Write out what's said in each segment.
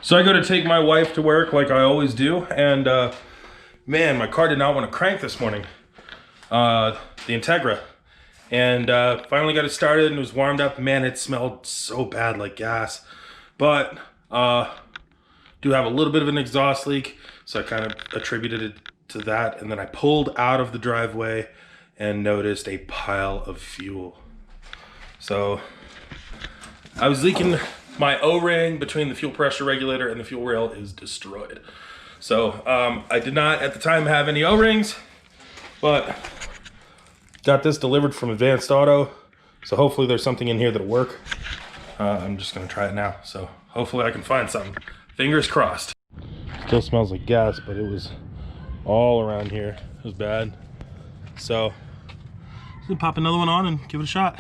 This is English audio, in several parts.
So I go to take my wife to work like I always do, and man, my car did not want to crank this morning. The Integra. And finally got it started and it was warmed up. Man, it smelled so bad like gas. But do have a little bit of an exhaust leak, so I kind of attributed it to that. And then I pulled out of the driveway and noticed a pile of fuel. So I was leaking. My O-ring between the fuel pressure regulator and the fuel rail is destroyed. So I did not at the time have any O-rings, but got this delivered from Advanced Auto. So hopefully there's something in here that'll work. I'm just gonna try it now. So hopefully I can find something. Fingers crossed. Still smells like gas, but it was all around here. It was bad. So I'm gonna pop another one on and give it a shot.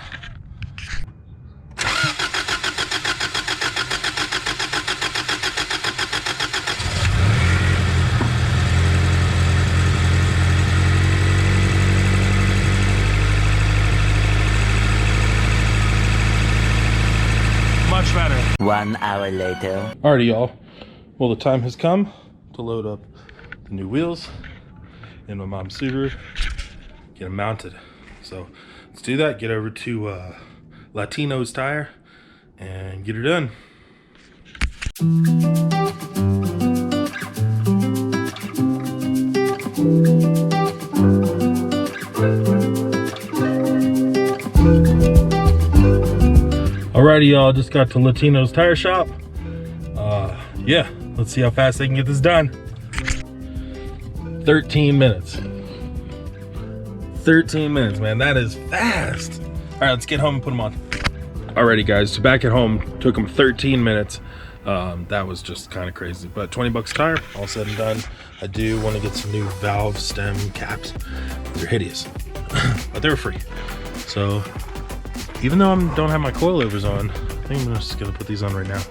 Much better. 1 hour later. Alrighty, y'all. Well, the time has come to load up the new wheels in my mom's Subaru, get them mounted. So let's do that. Get over to Latino's Tire and get her done. Alrighty, y'all, just got to Latino's Tire Shop. Yeah, let's see how fast they can get this done. 13 minutes. 13 minutes, man, that is fast. All right, let's get home and put them on. Alrighty, guys, so back at home, took them 13 minutes. That was just kind of crazy, but 20 bucks a tire, all said and done. I do want to get some new valve stem caps. They're hideous, but they were free. So even though I don't have my coilovers on, I think I'm just gonna put these on right now.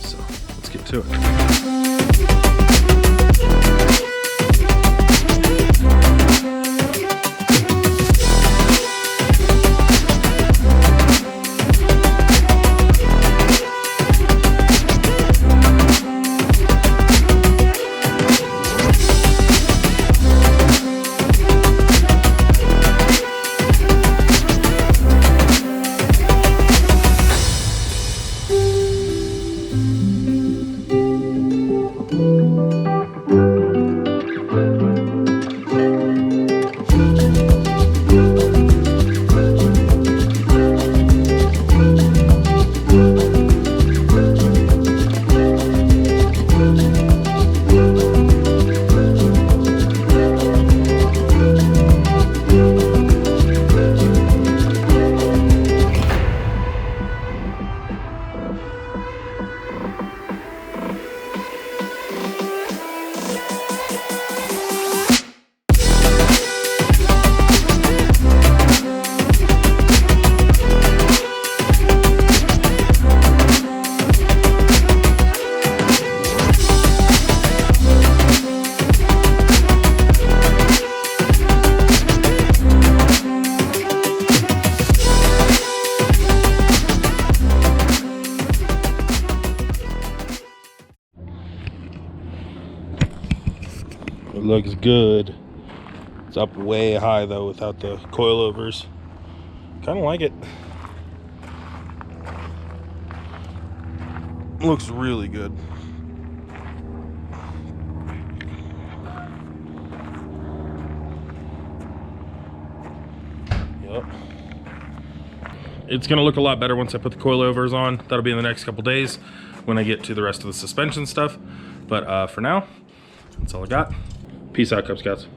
So let's get to it. It looks good. It's up way high though without the coilovers. Kind of like it. Looks really good. Yep. It's gonna look a lot better once I put the coilovers on. That'll be in the next couple days when I get to the rest of the suspension stuff. But for now, that's all I got. Peace out, Cub Scouts.